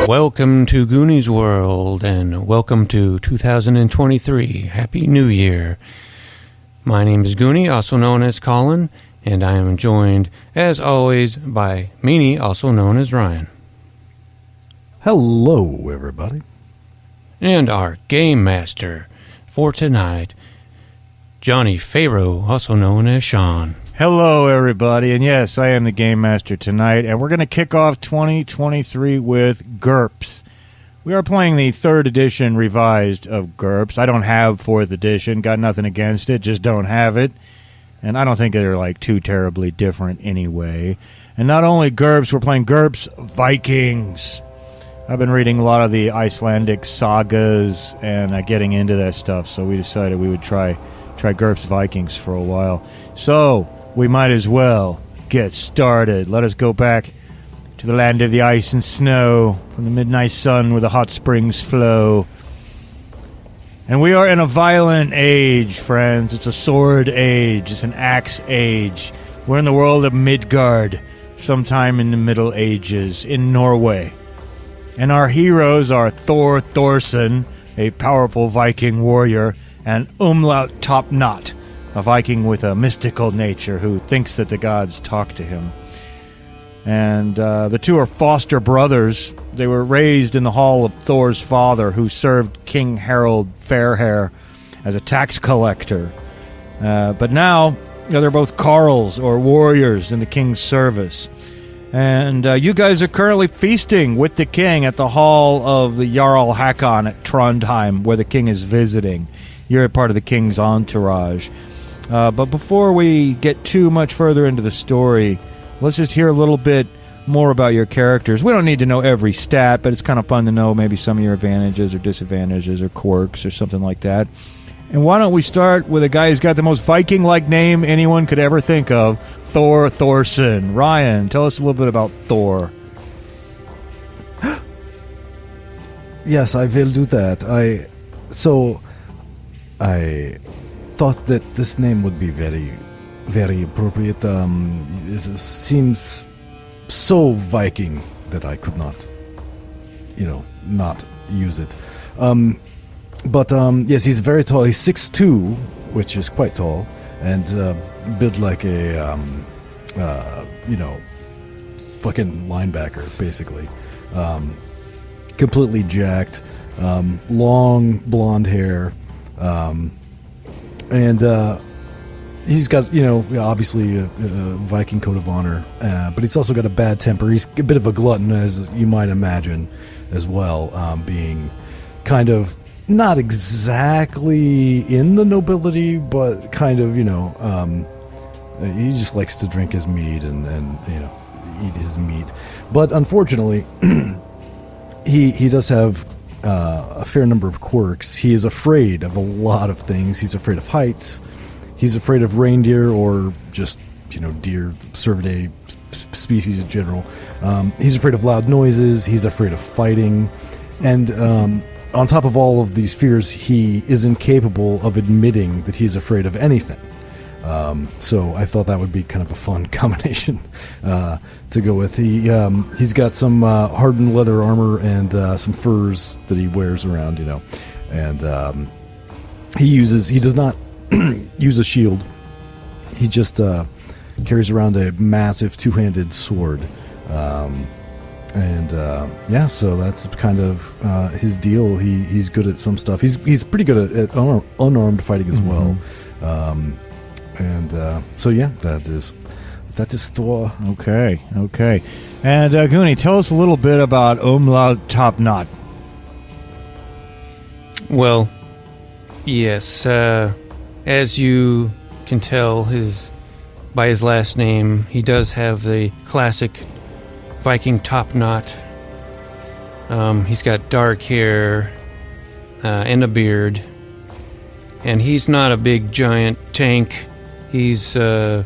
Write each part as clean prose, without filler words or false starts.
Welcome to Goonies World, and welcome to 2023. Happy New Year. My name is Goonie, also known as Colin, and I am joined, as always, by Meanie, also known as Ryan. Hello, everybody. And our Game Master for tonight, Johnny Pharaoh, also known as Sean. Hello, everybody, and yes, I am the Game Master tonight, and we're going to kick off 2023 with GURPS. We are playing the 3rd edition revised of GURPS. I don't have 4th edition, got nothing against it, just don't have it, and I don't think they're like too terribly different anyway. And not only GURPS, we're playing GURPS Vikings. I've been reading a lot of the Icelandic sagas and getting into that stuff, so we decided we would try GURPS Vikings for a while. So we might as well get started. Let us go back to the land of the ice and snow, from the midnight sun where the hot springs flow. And we are in a violent age, friends. It's a sword age. It's an axe age. We're in the world of Midgard, sometime in the Middle Ages, in Norway. And our heroes are Thor Thorsson, a powerful Viking warrior, and Umlaut Topknot, a Viking with a mystical nature who thinks that the gods talk to him. And the two are foster brothers. They were raised in the hall of Thor's father, who served King Harold Fairhair as a tax collector. But now, they're both karls, or warriors, in the king's service. And you guys are currently feasting with the king at the hall of the Jarl Hakon at Trondheim, where the king is visiting. You're a part of the king's entourage. But before we get too much further into the story, let's just hear a little bit more about your characters. We don't need to know every stat, but it's kind of fun to know maybe some of your advantages or disadvantages or quirks or something like that. And why don't we start with a guy who's got the most Viking-like name anyone could ever think of, Thor Thorsson. Ryan, tell us a little bit about Thor. Yes, I will do that. I thought that this name would be very, very appropriate. It seems so Viking that I could not, not use it. But yes, he's very tall. He's 6'2", which is quite tall, and built like a, fucking linebacker, basically. Completely jacked, long blonde hair, and he's got, obviously a Viking code of honor, but he's also got a bad temper. He's a bit of a glutton, as you might imagine, as well, being kind of not exactly in the nobility, but kind of, he just likes to drink his mead and eat his meat. But unfortunately, he does have a fair number of quirks. He is afraid of a lot of things. He's afraid of heights. He's afraid of reindeer, or just, deer, cervidae species in general. He's afraid of loud noises. He's afraid of fighting. And on top of all of these fears, he is incapable of admitting that he's afraid of anything. So I thought that would be kind of a fun combination to go with. He's got some hardened leather armor and some furs that he wears around, and he does not use a shield. He just carries around a massive two-handed sword. So that's kind of his deal. He's good at some stuff. He's pretty good at unarmed fighting as well. That is Thor. Okay. And Goonie, tell us a little bit about Umlaut Topknot. Well, yes, as you can tell by his last name, he does have the classic Viking top knot. He's got dark hair and a beard, and he's not a big giant tank. He's not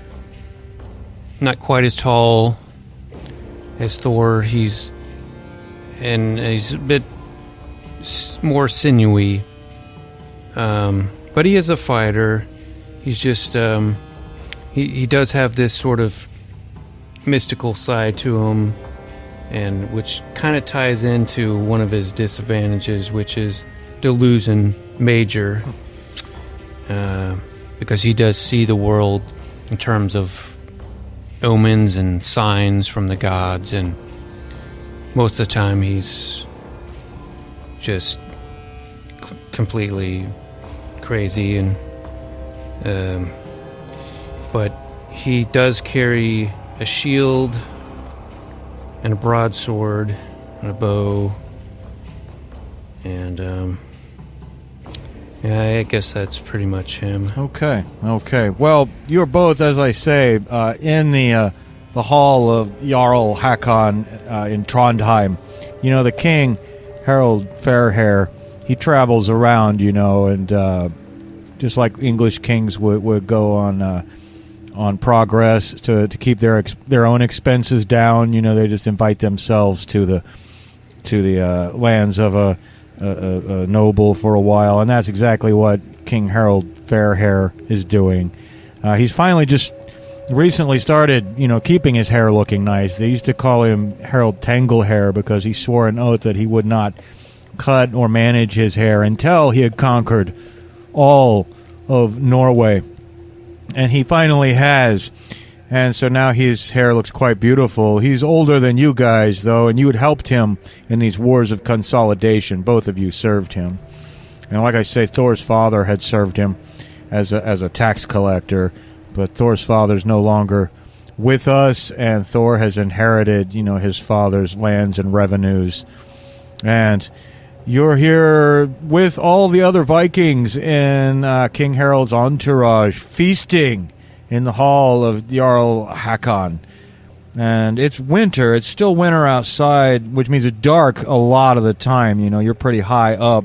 quite as tall as Thor. He's a bit more sinewy, but he is a fighter. He's just he does have this sort of mystical side to him, and which kind of ties into one of his disadvantages, which is delusion major, because he does see the world in terms of omens and signs from the gods, and most of the time he's just completely crazy, and but he does carry a shield and a broadsword and a bow, and yeah, I guess that's pretty much him. Okay. Well, you're both, as I say, in the hall of Jarl Hakon in Trondheim. You know, the King Harold Fairhair, he travels around, you know, and just like English kings would go on progress to keep their own expenses down. You know, they just invite themselves to the lands of a noble for a while, and that's exactly what King Harold Fairhair is doing. He's finally just recently started, you know, keeping his hair looking nice. They used to call him Harold Tanglehair because he swore an oath that he would not cut or manage his hair until he had conquered all of Norway. And he finally has. And so now his hair looks quite beautiful. He's older than you guys, though, and you had helped him in these wars of consolidation. Both of you served him. And like I say, Thor's father had served him as a tax collector, but Thor's father's no longer with us, and Thor has inherited, you know, his father's lands and revenues. And you're here with all the other Vikings in King Harold's entourage, feasting in the hall of Jarl Hakon. And it's winter. It's still winter outside, which means it's dark a lot of the time. You know, you're pretty high up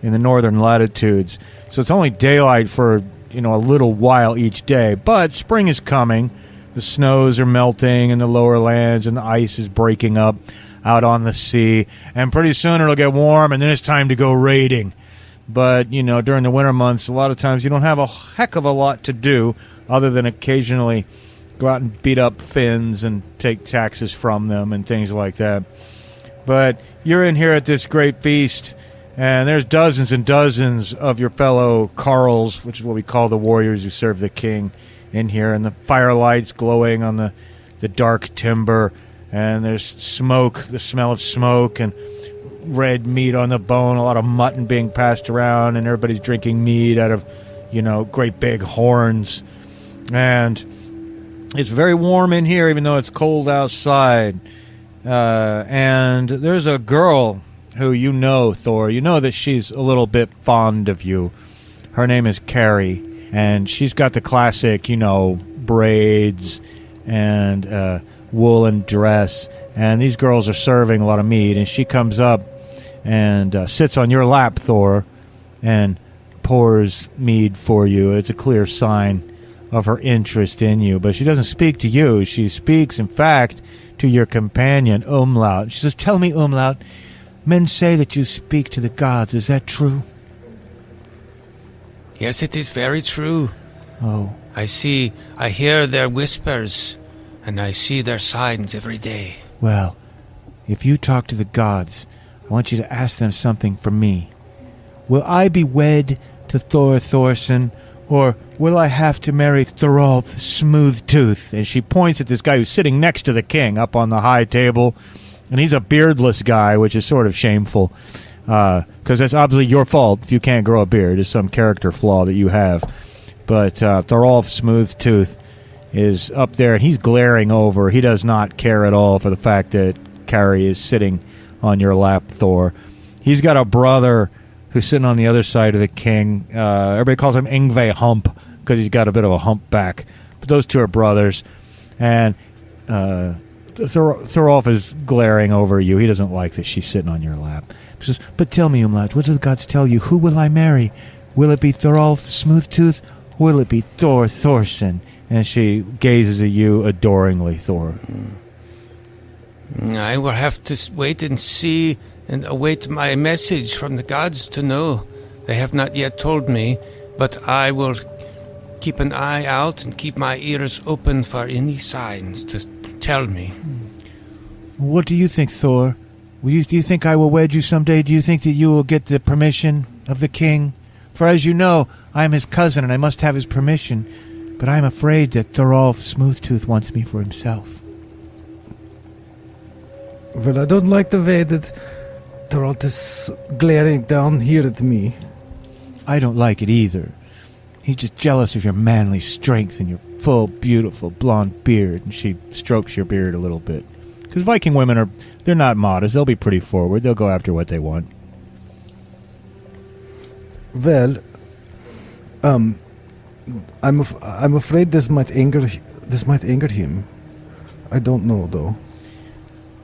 in the northern latitudes. So it's only daylight for, you know, a little while each day. But spring is coming. The snows are melting in the lower lands, and the ice is breaking up out on the sea. And pretty soon it'll get warm, and then it's time to go raiding. But, you know, during the winter months, a lot of times you don't have a heck of a lot to do other than occasionally go out and beat up Finns and take taxes from them and things like that. But you're in here at this great feast, and there's dozens and dozens of your fellow karls, which is what we call the warriors who serve the king, in here, and the firelight's glowing on the dark timber, and there's smoke, the smell of smoke, and red meat on the bone, a lot of mutton being passed around, and everybody's drinking mead out of, you know, great big horns. And it's very warm in here, even though it's cold outside. And there's a girl who you know, Thor. You know that she's a little bit fond of you. Her name is Carrie, and she's got the classic, you know, braids and woolen dress. And these girls are serving a lot of meat, and she comes up and sits on your lap, Thor, and pours mead for you. It's a clear sign of her interest in you, but she doesn't speak to you. She speaks, in fact, to your companion, Umlaut. She says, "Tell me, Umlaut, men say that you speak to the gods. Is that true?" Yes, it is very true. Oh. I hear their whispers, and I see their signs every day. Well, if you talk to the gods, I want you to ask them something from me. Will I be wed to Thor Thorsson, or will I have to marry Thorolf Smooth-Tooth? And she points at this guy who's sitting next to the king up on the high table, and he's a beardless guy, which is sort of shameful, because that's obviously your fault if you can't grow a beard. It's some character flaw that you have. But Thorolf Smooth-Tooth is up there, and he's glaring over. He does not care at all for the fact that Carrie is sitting on your lap, Thor. He's got a brother who's sitting on the other side of the king. Everybody calls him Yngve Hump because he's got a bit of a humpback. But those two are brothers. And Thorolf is glaring over you. He doesn't like that she's sitting on your lap. He says, "But tell me, Umlaut, what do the gods tell you? Who will I marry? Will it be Thorolf Smooth-Tooth, or will it be Thor Thorsson?" And she gazes at you adoringly, Thor. I will have to wait and see and await my message from the gods to know. They have not yet told me, but I will keep an eye out and keep my ears open for any signs to tell me. What do you think, Thor? Do you think I will wed you someday? Do you think that you will get the permission of the king? For as you know, I am his cousin, and I must have his permission. But I am afraid that Thorolf Smooth-Tooth wants me for himself. Well, I don't like the way that Thorolf is glaring down here at me. I don't like it either. He's just jealous of your manly strength and your full, beautiful, blonde beard. And she strokes your beard a little bit. Because Viking women they're not modest. They'll be pretty forward. They'll go after what they want. Well, I'm afraid this might anger him. I don't know, though.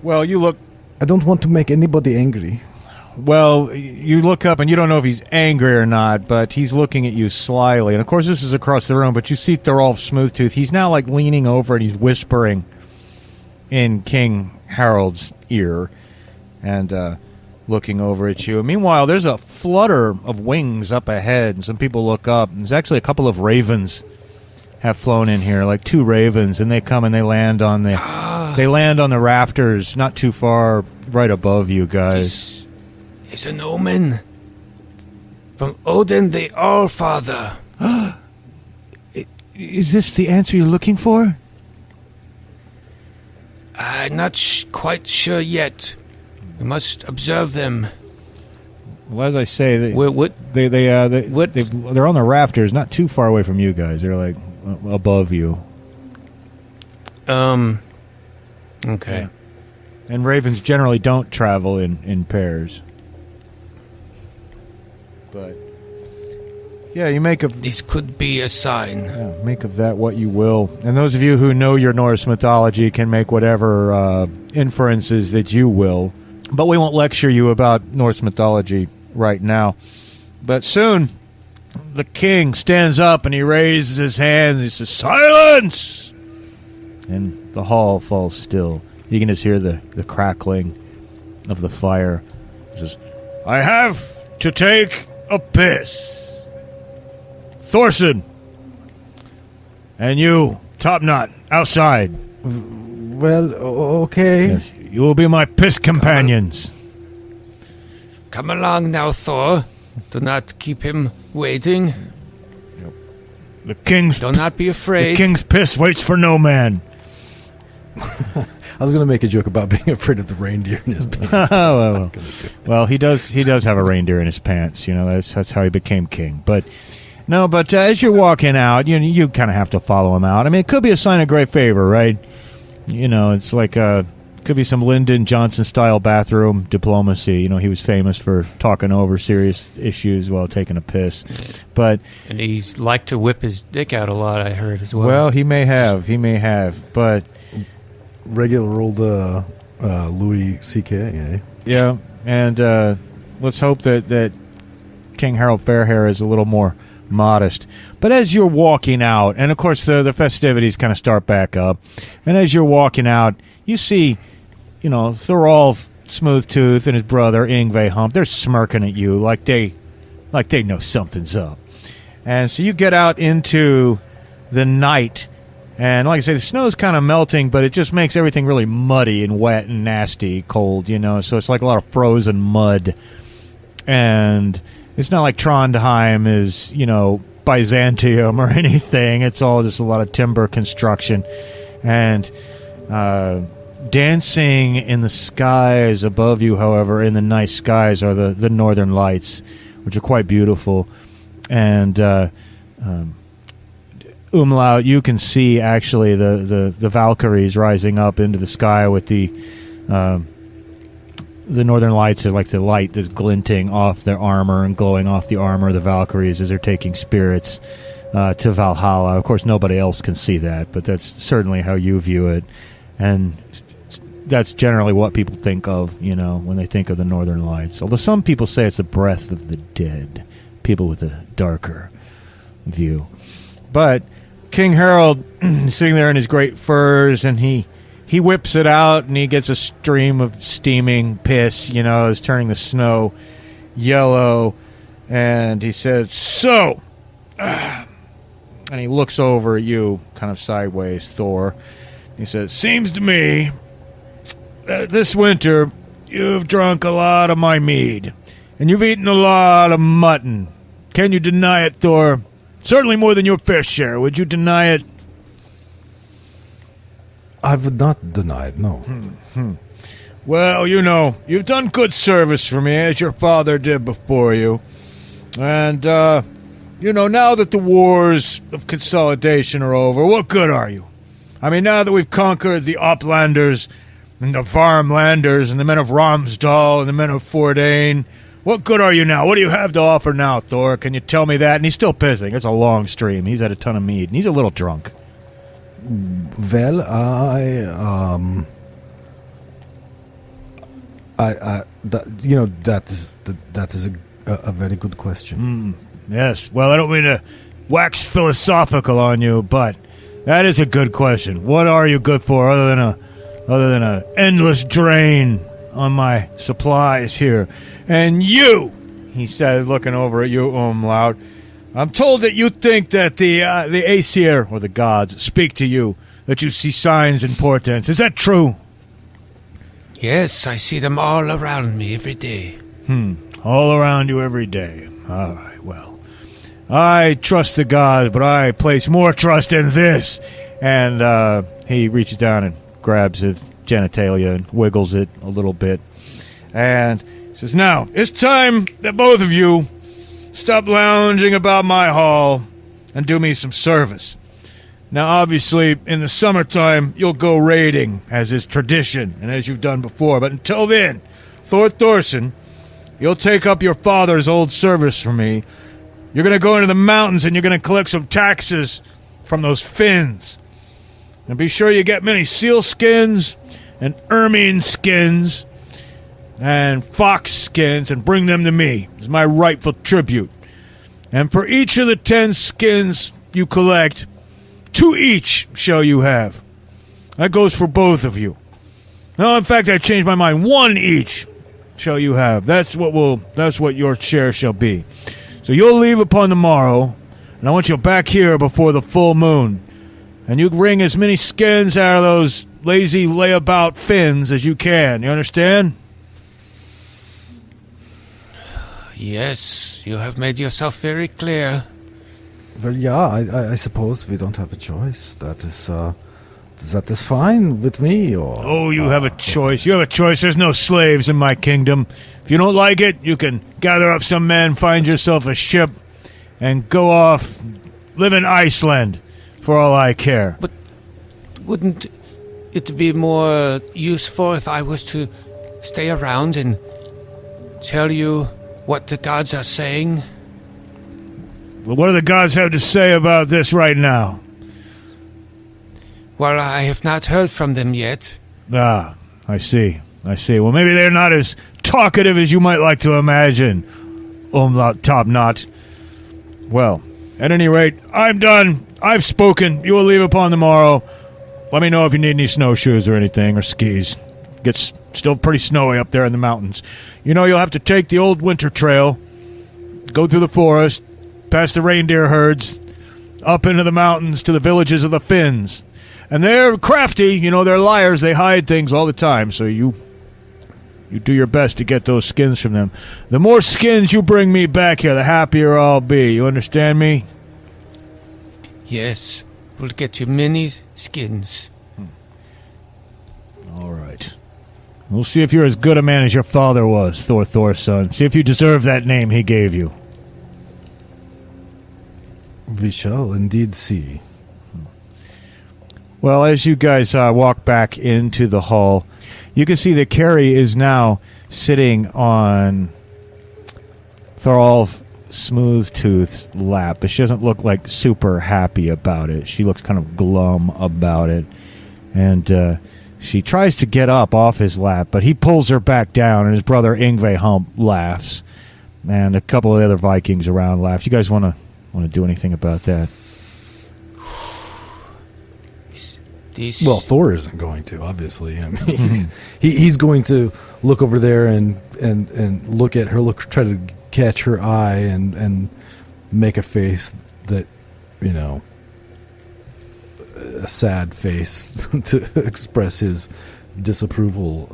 Well, you look... I don't want to make anybody angry. Well, you look up and you don't know if he's angry or not, but he's looking at you slyly. And, of course, this is across the room, but you see Thorolf Smooth-Tooth. He's now, like, leaning over and he's whispering in King Harold's ear and looking over at you. And meanwhile, there's a flutter of wings up ahead, and some people look up. And there's actually a couple of ravens have flown in here, like 2 ravens, and they come and they land on the rafters not too far right above you guys. This is an omen from Odin the Allfather. Is this the answer you're looking for? I'm not quite sure yet. We must observe them. Well, as I say, they're on the rafters, not too far away from you guys. They're like above you. Okay. Yeah. And ravens generally don't travel in pairs. But yeah, you make of this could be a sign. Yeah, make of that what you will. And those of you who know your Norse mythology can make whatever inferences that you will. But we won't lecture you about Norse mythology right now. But soon, the king stands up and he raises his hand and he says, "Silence!" And the hall falls still. You can just hear the crackling of the fire. He says, "I have to take a piss. Thorsson, and you, Topknot, outside." Well, okay. Yes, you will be my piss companions. Come along now, Thor. Do not keep him waiting. The king's Do not be afraid. The king's piss waits for no man. I was going to make a joke about being afraid of the reindeer in his pants. Well, he does have a reindeer in his pants. You know, that's how he became king. But as you're walking out, you kind of have to follow him out. I mean, it could be a sign of great favor, right? You know, it's like could be some Lyndon Johnson style bathroom diplomacy. You know, he was famous for talking over serious issues while taking a piss. And he liked to whip his dick out a lot, I heard as well. Well, he may have, but regular old Louis C.K., eh? Yeah, and let's hope that King Harold Fairhair is a little more modest. But as you're walking out, and of course the festivities kind of start back up, and as you're walking out, you see, Thorolf Smooth-Tooth and his brother Yngve Hump. They're smirking at you like they know something's up. And so you get out into the night, and like I say, the snow's kind of melting, but it just makes everything really muddy and wet and nasty, cold, so it's like a lot of frozen mud. And it's not like Trondheim is, Byzantium or anything. It's all just a lot of timber construction. And dancing in the skies above you, however, in the night skies, are the northern lights, which are quite beautiful. And Umlaut, you can see actually the Valkyries rising up into the sky with the northern lights are like the light that's glinting off their armor and glowing off the armor of the Valkyries as they're taking spirits to Valhalla. Of course, nobody else can see that, but that's certainly how you view it. And that's generally what people think of, when they think of the northern lights. Although some people say it's the breath of the dead, people with a darker view. But King Harold is sitting there in his great furs, and he whips it out, and he gets a stream of steaming piss, is turning the snow yellow, and he says, "So," and he looks over at you, kind of sideways, Thor. He says, "Seems to me this winter, you've drunk a lot of my mead, and you've eaten a lot of mutton. Can you deny it, Thor? Certainly more than your fair share. Would you deny it? I would not deny it, no. Well, you've done good service for me, as your father did before you. And, now that the wars of consolidation are over, what good are you? I mean, now that we've conquered the Uplanders and the Varmlanders and the men of Romsdal and the men of Fordain, what good are you now? What do you have to offer now, Thor? Can you tell me that? And he's still pissing. It's a long stream. He's had a ton of mead, and he's a little drunk. Well, that is a very good question. Yes. Well, I don't mean to wax philosophical on you, but that is a good question. What are you good for, other than a endless drain on my supplies here? And you, he said, looking over at you, Umlaut, I'm told that you think that the Aesir, or the gods, speak to you, that you see signs and portents. Is that true? Yes, I see them all around me every day. All around you every day. All right, well, I trust the gods, but I place more trust in this. And he reaches down and grabs his genitalia and wiggles it a little bit. And says, now, it's time that both of you stop lounging about my hall and do me some service. Now, obviously, in the summertime, you'll go raiding, as is tradition, and as you've done before. But until then, Thorsson, you'll take up your father's old service for me. You're going to go into the mountains, and you're going to collect some taxes from those Finns. And be sure you get many seal skins and ermine skins and fox skins and bring them to me as my rightful tribute. And for each of the 10 skins you collect, 2 each shall you have. That goes for both of you. No, in fact, I changed my mind. 1 each shall you have. That's what your share shall be. So you'll leave upon the morrow, and I want you back here before the full moon. And you wring as many skins out of those lazy layabout Finns as you can. You understand? Yes, you have made yourself very clear. Well, yeah, I suppose we don't have a choice. That is fine with me. Or oh, you have a choice. You have a choice. There's no slaves in my kingdom. If you don't like it, you can gather up some men, find yourself a ship, and go off, live in Iceland, for all I care. But wouldn't it be more useful if I was to stay around and tell you what the gods are saying? Well, what do the gods have to say about this right now? Well, I have not heard from them yet. Ah, I see. Well, maybe they're not as talkative as you might like to imagine, Umlaut Topknot. Well, at any rate, I'm done. I've spoken. You will leave upon the morrow. Let me know if you need any snowshoes or anything, or skis. Gets still pretty snowy up there in the mountains. You'll have to take the old winter trail, go through the forest, past the reindeer herds, up into the mountains to the villages of the Finns. And they're crafty, they're liars. They hide things all the time, so you do your best to get those skins from them. The more skins you bring me back here, the happier I'll be. You understand me? Yes, we'll get you many skins. All right. We'll see if you're as good a man as your father was, Thorsson. See if you deserve that name he gave you. We shall indeed see. Well, as you guys walk back into the hall, you can see that Carrie is now sitting on Thorolf Smooth-Tooth's lap, but she doesn't look like super happy about it. She looks kind of glum about it. And she tries to get up off his lap, but he pulls her back down, and his brother Yngve Hump laughs. And a couple of the other Vikings around laugh. You guys want to do anything about that? Well, Thor isn't going to, obviously. I mean, he's going to look over there and look at her, try to catch her eye and make a face that, a sad face to express his disapproval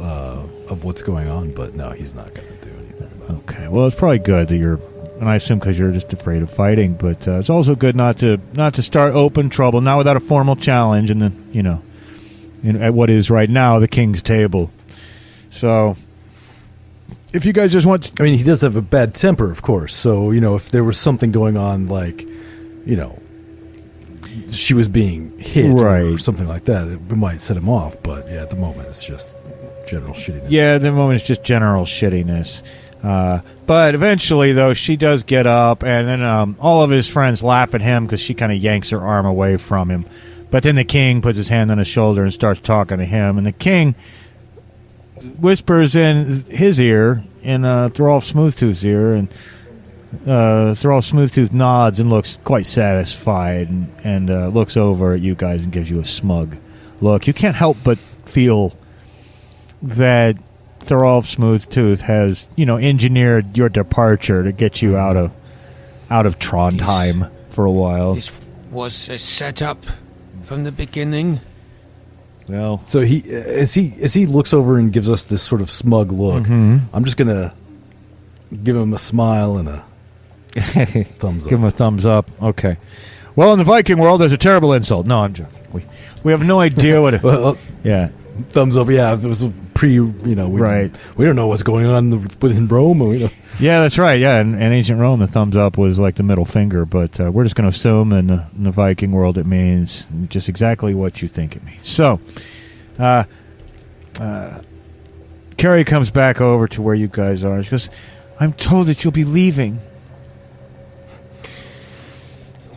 of what's going on, but no, he's not going to do anything about it. Okay, well, it's probably good that you're, and I assume because you're just afraid of fighting, but it's also good not to start open trouble, not without a formal challenge, and then, at what is right now the king's table. So, if you guys just want I mean, he does have a bad temper, of course, so, if there was something going on, like, she was being hit or something like that, it might set him off, but yeah, at the moment it's just general shittiness. Yeah, at the moment it's just general shittiness. But eventually, though, she does get up, and then all of his friends laugh at him because she kind of yanks her arm away from him. But then the king puts his hand on his shoulder and starts talking to him, and the king whispers in his ear, in Thorolf Smooth-Tooth's ear, and Thorolf Smooth-Tooth nods and looks quite satisfied and looks over at you guys and gives you a smug look. You can't help but feel that Thorolf Smooth-Tooth has, engineered your departure to get you out of Trondheim for a while. This was a setup from the beginning. Well, so as he looks over and gives us this sort of smug look, I'm just gonna give him a smile and a thumbs up. Give him a thumbs up. Okay. Well, in the Viking world, there's a terrible insult. No, I'm joking. We have no idea what. Yeah. Thumbs up. Yeah, it was right. We don't know what's going on within Rome. Yeah, that's right. Yeah, in ancient Rome, the thumbs up was like the middle finger, but we're just going to assume in the Viking world it means just exactly what you think it means. So, Carrie comes back over to where you guys are. She goes, "I'm told that you'll be leaving."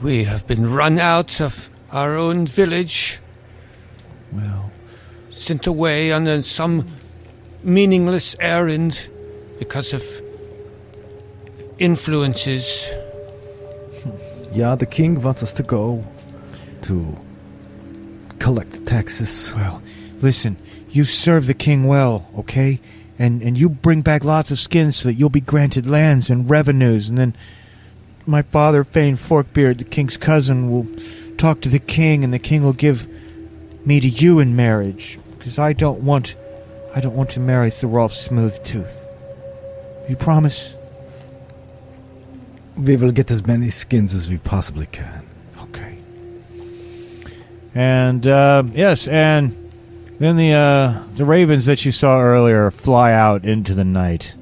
We have been run out of our own village. Well, sent away on some meaningless errand because of influences. Yeah, the king wants us to go to collect taxes. Well, listen, you serve the king well, okay? And you bring back lots of skins so that you'll be granted lands and revenues, and then my father, Fane Forkbeard, the king's cousin, will talk to the king, and the king will give me to you in marriage, because I don't want to marry Thorolf Smooth-Tooth. You promise? We will get as many skins as we possibly can. Okay. And yes, and then the ravens that you saw earlier fly out into the night,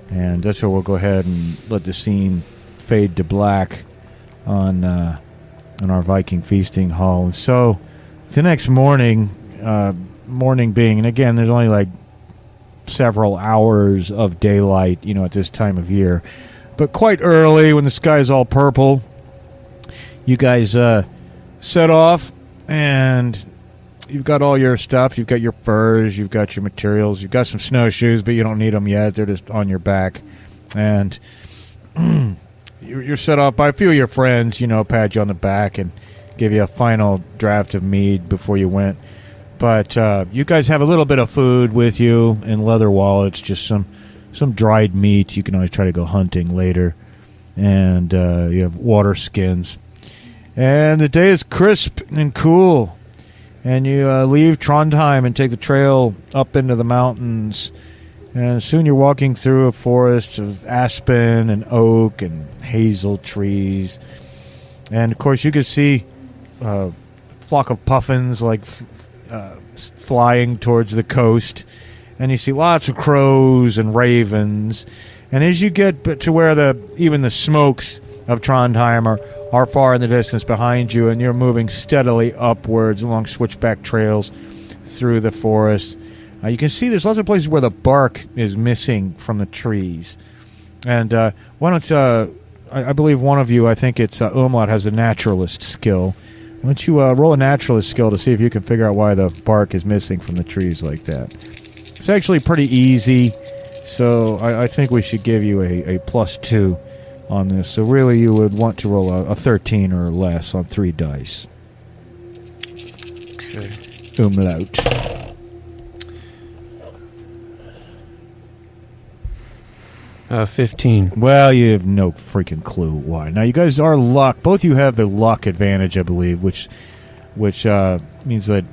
and that's where we'll go ahead and let the scene fade to black on our Viking feasting hall. And so the next morning, morning being, and again, there's only like several hours of daylight, at this time of year, but quite early when the sky's all purple, you guys set off, and you've got all your stuff. You've got your furs, you've got your materials, you've got some snowshoes, but you don't need them yet. They're just on your back, and you're set off by a few of your friends, pat you on the back and give you a final draft of mead before you went. But you guys have a little bit of food with you in leather wallets, just some dried meat. You can always try to go hunting later. And you have water skins. And the day is crisp and cool. And you leave Trondheim and take the trail up into the mountains. And soon you're walking through a forest of aspen and oak and hazel trees. And, of course, you can see a flock of puffins, flying towards the coast. And you see lots of crows and ravens. And as you get to where even the smokes of Trondheim are far in the distance behind you, and you're moving steadily upwards along switchback trails through the forest, you can see there's lots of places where the bark is missing from the trees. And why don't I believe one of you, I think it's Umlaut, has a naturalist skill. Why don't you roll a naturalist skill to see if you can figure out why the bark is missing from the trees like that. It's actually pretty easy, so I think we should give you a +2 on this. So really you would want to roll a 13 or less on 3 dice. Okay. Umlaut. $15. Well, you have no freaking clue why. Now, you guys are luck. Both of you have the luck advantage, I believe, which means that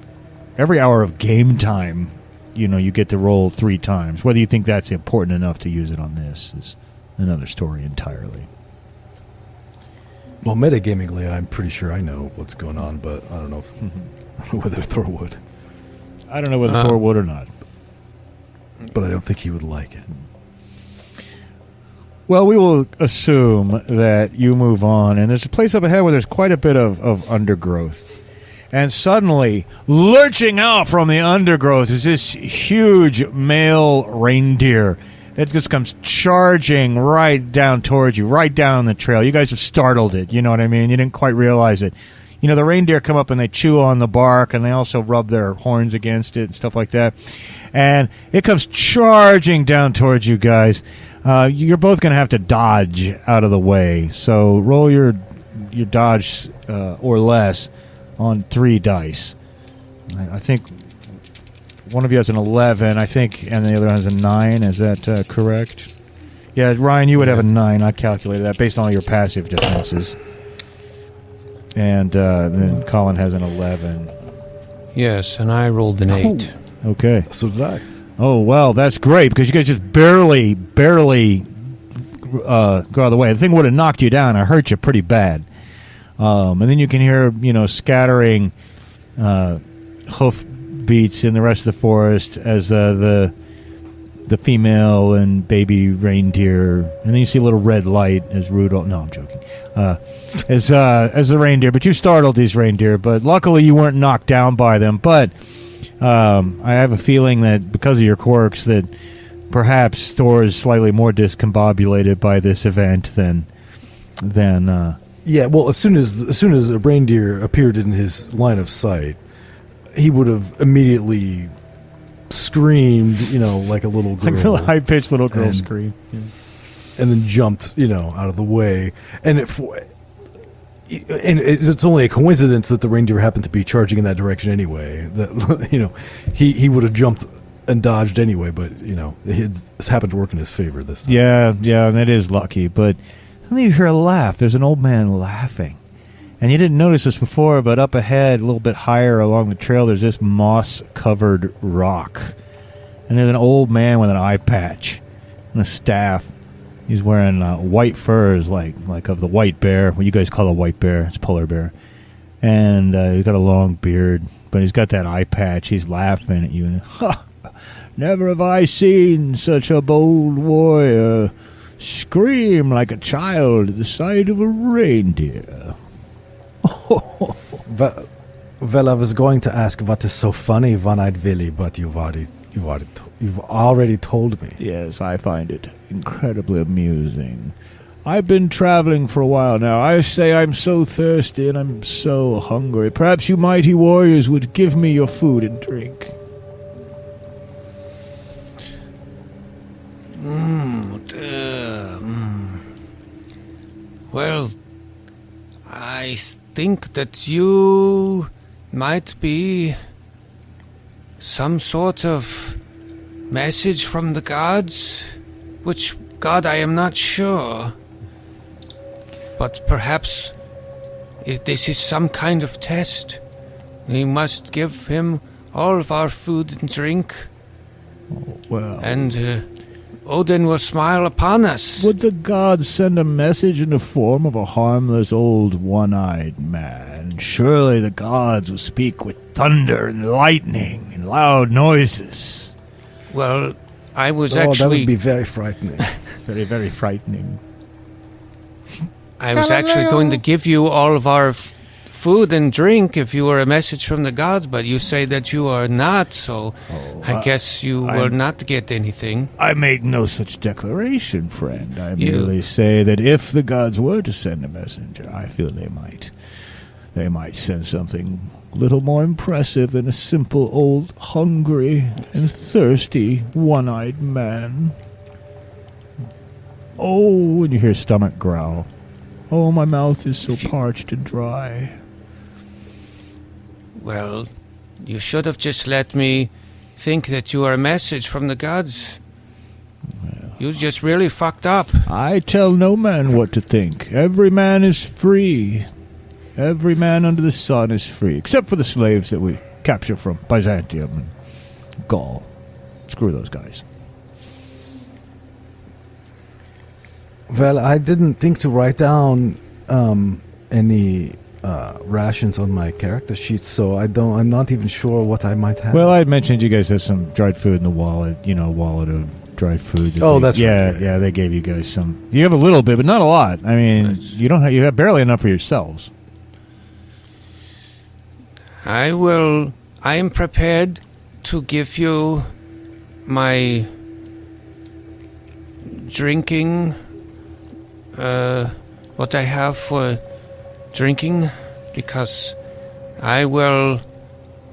hour of game time, you get to roll 3 times. Whether you think that's important enough to use it on this is another story entirely. Well, metagamingly, I'm pretty sure I know what's going on, but I don't know whether Thor would. I don't know whether Thor would or not. But I don't think he would like it. Well, we will assume that you move on, and there's a place up ahead where there's quite a bit of undergrowth. And suddenly, lurching out from the undergrowth is this huge male reindeer that just comes charging right down towards you, right down the trail. You guys have startled it, you know what I mean? You didn't quite realize it. The reindeer come up and they chew on the bark, and they also rub their horns against it and stuff like that. And it comes charging down towards you guys. You're both going to have to dodge out of the way. So roll your dodge or less on 3 dice. I think one of you has an 11, I think, and the other one has a 9. Is that correct? Yeah, Ryan, you would have a 9. I calculated that based on all your passive defenses. And then Colin has an 11. Yes, and I rolled an 8. Okay. So did I. Oh, well, that's great, because you guys just barely go out of the way. The thing would have knocked you down or hurt you pretty bad. And then you can hear, scattering hoof beats in the rest of the forest as the female and baby reindeer, and then you see a little red light as Rudolph. No, I'm joking. As the reindeer, but you startled these reindeer. But luckily, you weren't knocked down by them. But I have a feeling that because of your quirks, that perhaps Thor is slightly more discombobulated by this event than. Yeah, well, as soon as a reindeer appeared in his line of sight, he would have immediately screamed, like a little girl. Like a high-pitched little girl scream. Yeah. And then jumped, out of the way. And it's only a coincidence that the reindeer happened to be charging in that direction anyway. That, he would have jumped and dodged anyway, but, it's happened to work in his favor this time. Yeah, and it is lucky, but suddenly you hear a laugh. There's an old man laughing. And you didn't notice this before, but up ahead, a little bit higher along the trail, there's this moss-covered rock. And there's an old man with an eye patch and a staff. He's wearing white furs, like of the white bear. What you guys call a white bear. It's polar bear. And he's got a long beard, but he's got that eye patch. He's laughing at you. And, never have I seen such a bold warrior scream like a child at the sight of a reindeer. Well, I was going to ask what is so funny, One-Eyed Willy, but you've already told me. Yes, I find it incredibly amusing. I've been traveling for a while now. I say I'm so thirsty and I'm so hungry. Perhaps you mighty warriors would give me your food and drink. Well, I think that you might be some sort of message from the gods, which god I am not sure. But perhaps if this is some kind of test, we must give him all of our food and drink. Oh, well. And Odin will smile upon us. Would the gods send a message in the form of a harmless old one-eyed man? Surely the gods will speak with thunder and lightning and loud noises. Well, I was that actually... would be very frightening. Very, very frightening. I was actually going to give you all of our food and drink if you were a message from the gods, but you say that you are not, so I guess you will not get anything. I make no such declaration, friend. I merely say that if the gods were to send a messenger, I feel they might send something a little more impressive than a simple old hungry and thirsty one-eyed man. Oh, and you hear stomach growl. Oh, my mouth is so parched and dry. Well, you should have just let me think that you are a message from the gods. Well, you just really fucked up. I tell no man what to think. Every man is free. Every man under the sun is free, except for the slaves that we capture from Byzantium and Gaul. Screw those guys. Well, I didn't think to write down any rations on my character sheet, so I'm not even sure what I might have. Well, I had mentioned you guys had some dried food in the wallet. A wallet of dried food. That's right. Yeah, they gave you guys some. You have a little bit, but not a lot. I mean, you have barely enough for yourselves. I am prepared to give you my drinking, what I have for drinking, because I will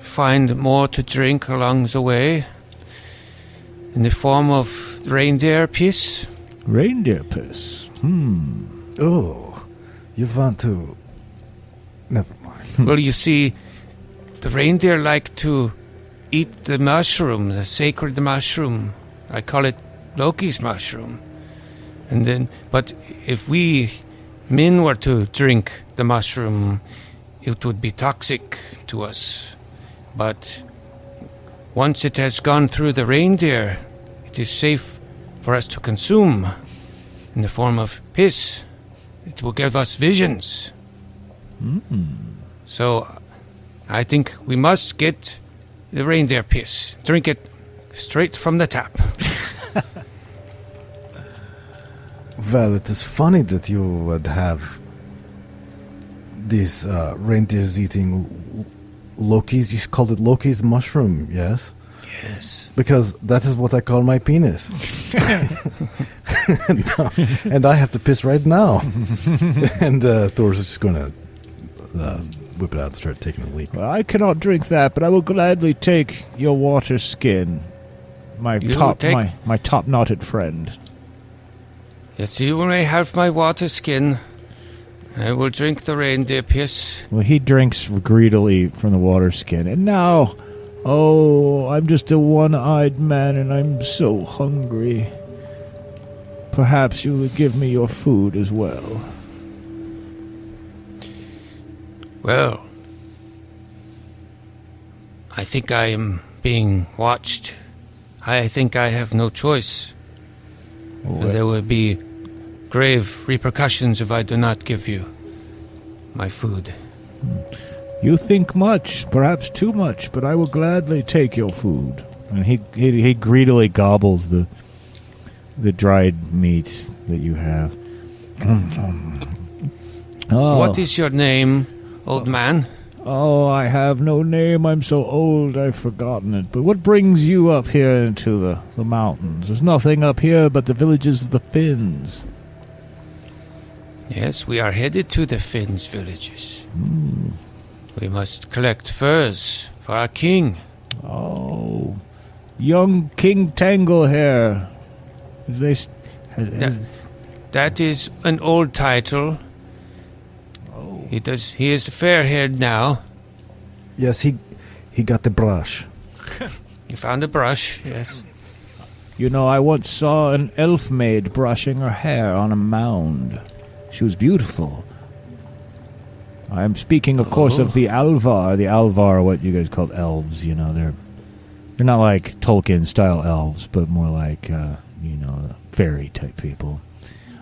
find more to drink along the way in the form of reindeer piss. Reindeer piss? Oh, you want to... Never mind. Well, you see, the reindeer like to eat the mushroom, the sacred mushroom. I call it Loki's mushroom. But if we men were to drink the mushroom, it would be toxic to us. But once it has gone through the reindeer, it is safe for us to consume in the form of piss. It will give us visions. So I think we must get the reindeer piss. Drink it straight from the tap. Well, it is funny that you would have these reindeers eating Loki's. You called it Loki's mushroom, yes? Yes. Because that is what I call my penis. and I have to piss right now. And Thor's just going to whip it out and start taking a leak. Well, I cannot drink that, but I will gladly take your water skin, my top-knotted friend. Yes, you may have my water skin. I will drink the reindeer piss. Well, he drinks greedily from the water skin. And now, I'm just a one-eyed man and I'm so hungry. Perhaps you would give me your food as well. Well, I think I am being watched. I think I have no choice. There will be grave repercussions if I do not give you my food. You think much, perhaps too much, but I will gladly take your food. And he greedily gobbles the dried meats that you have. What is your name, old man? Oh, I have no name. I'm so old I've forgotten it. But what brings you up here into the mountains? There's nothing up here but the villages of the Finns. Yes, we are headed to the Finns' villages. We must collect furs for our king. Oh, young King Tanglehair. That is an old title. Oh. He is fair-haired now. Yes, he got the brush. You found a brush, yes. I once saw an elf maid brushing her hair on a mound. She was beautiful. I am speaking, of course, of the Alvar. The Alvar are what you guys call elves. They're not like Tolkien-style elves, but more like, fairy-type people.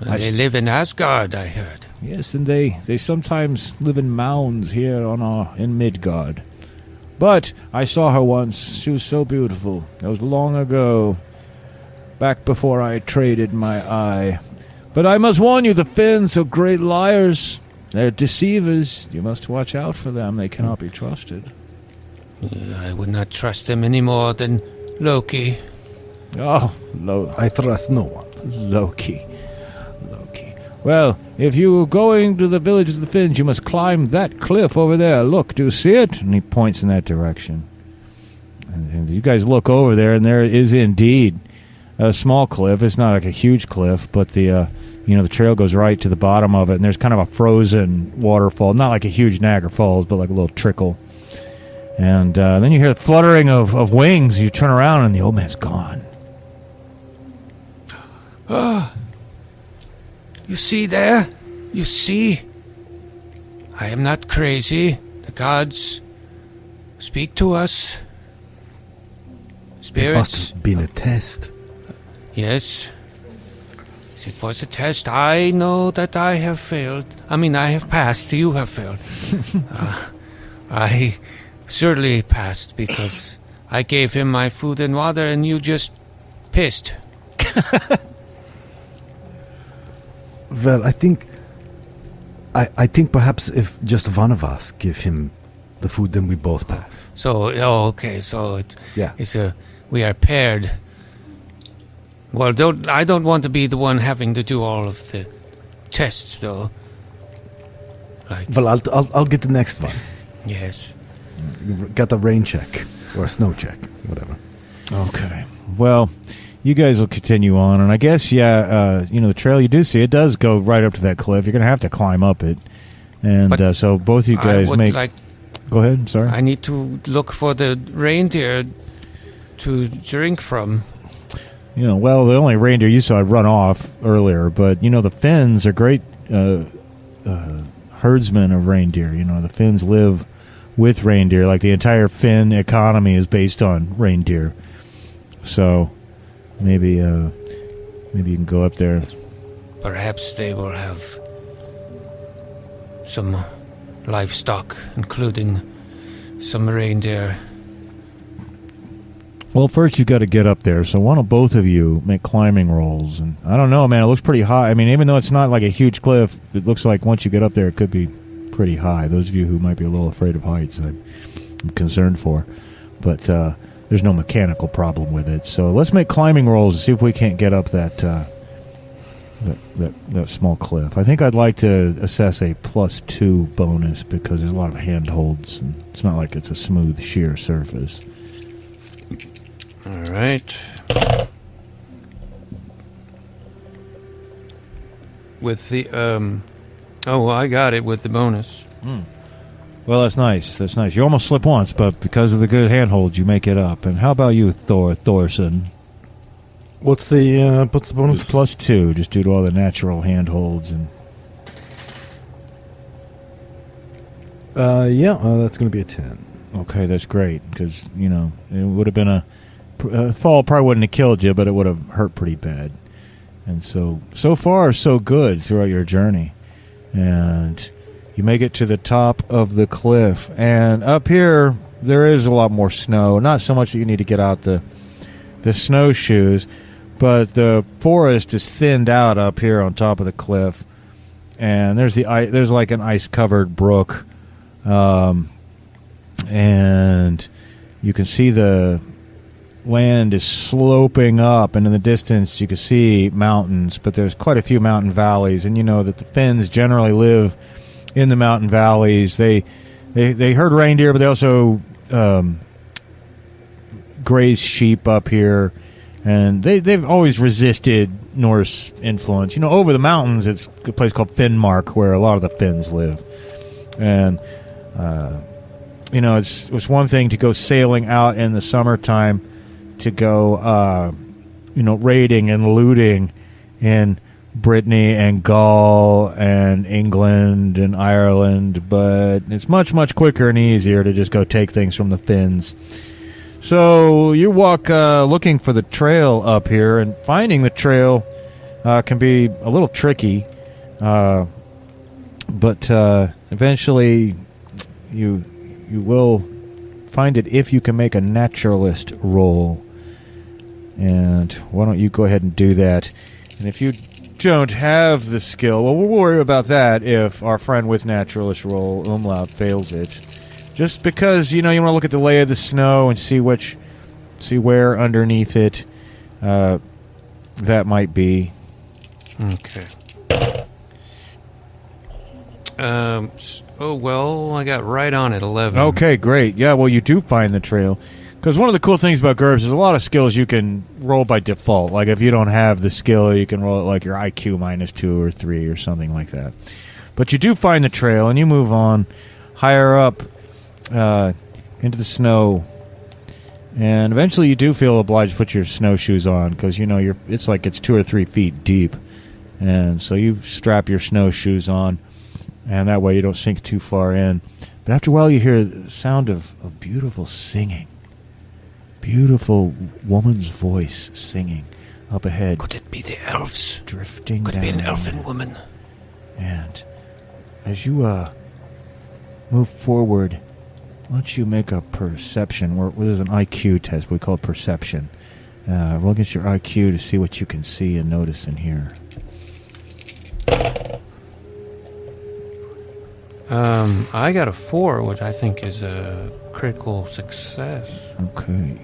They live in Asgard, I heard. Yes, and they sometimes live in mounds here in Midgard. But I saw her once. She was so beautiful. That was long ago, back before I traded my eye. But I must warn you, the Finns are great liars. They're deceivers. You must watch out for them. They cannot be trusted. I would not trust them any more than Loki. Oh, I trust no one. Loki. Well, if you are going to the villages of the Finns, you must climb that cliff over there. Look, do you see it? And he points in that direction. And you guys look over there, and there is indeed a small cliff. It's not like a huge cliff, but the trail goes right to the bottom of it, and there's kind of a frozen waterfall. Not like a huge Niagara Falls, but like a little trickle. And then you hear the fluttering of wings. You turn around, and the old man's gone. You see there? You see? I am not crazy. The gods Speak to us. It Spirits. must have been a test. Yes. It was a test. I know that I have failed. I mean, I have passed. You have failed. I certainly passed because I gave him my food and water and you just pissed. Well, I think perhaps if just one of us give him the food, then we both pass. So, okay. So Yeah. we are paired. Well, I don't want to be the one having to do all of the tests, though. Like, Well, I'll get the next one. yes. You've got a rain check or a snow check, whatever. Okay. Well, you guys will continue on, and I guess, the trail you do see, it does go right up to that cliff. You're going to have to climb up it. And so both of you guys I would make... Go ahead, I'm sorry. I need to look for the reindeer to drink from. Well, the only reindeer you saw run off earlier, but, the Finns are great herdsmen of reindeer. The Finns live with reindeer. Like, the entire Finn economy is based on reindeer. So, maybe you can go up there. Perhaps they will have some livestock, including some reindeer. Well, first you got to get up there, so why don't both of you make climbing rolls? And I don't know, man, it looks pretty high. I mean, even though it's not like a huge cliff, it looks like once you get up there, it could be pretty high. Those of you who might be a little afraid of heights, I'm concerned for. But there's no mechanical problem with it. So let's make climbing rolls and see if we can't get up that small cliff. I think I'd like to assess a +2 bonus because there's a lot of handholds, and it's not like it's a smooth, sheer surface. All right. With the I got it with the bonus. Well, that's nice. That's nice. You almost slip once, but because of the good handholds, you make it up. And how about you, Thorsson? What's the bonus? It's +2, just due to all the natural handholds and. That's going to be a 10. Okay, that's great because it would have been a fall. Probably wouldn't have killed you, but it would have hurt pretty bad. And so far, so good throughout your journey, and you make it to the top of the cliff. And up here, there is a lot more snow. Not so much that you need to get out the snowshoes, but the forest is thinned out up here on top of the cliff, and there's like an ice-covered brook, and you can see the land is sloping up, and in the distance you can see mountains, but there's quite a few mountain valleys, and you know that the Finns generally live in the mountain valleys. They herd reindeer, but they also graze sheep up here, and they've always resisted Norse influence. Over the mountains, it's a place called Finnmark where a lot of the Finns live, and it's one thing to go sailing out in the summertime to go raiding and looting in Brittany and Gaul and England and Ireland, but it's much, much quicker and easier to just go take things from the Finns. So you walk looking for the trail up here, and finding the trail can be a little tricky, but eventually you will find it if you can make a naturalist roll. And why don't you go ahead and do that? And if you don't have the skill, well, we'll worry about that if our friend with naturalist roll, Umlaut, fails it. Just because, you want to look at the lay of the snow and see where underneath it that might be. Okay. I got right on at 11. Okay, great. Yeah, well, you do find the trail. Because one of the cool things about GURPS is a lot of skills you can roll by default. Like, if you don't have the skill, you can roll it like your IQ -2 or 3 or something like that. But you do find the trail, and you move on higher up into the snow. And eventually you do feel obliged to put your snowshoes on because, it's like it's 2 or 3 feet deep. And so you strap your snowshoes on, and that way you don't sink too far in. But after a while, you hear the sound of beautiful singing. Beautiful woman's voice singing up ahead. Could it be the elves? Drifting Could it down. be an elfin woman? And as you move forward, why don't you make a perception? There's an IQ test. We call it perception. Roll against your IQ to see what you can see and notice and hear. I got a 4, which I think is a critical success. Okay.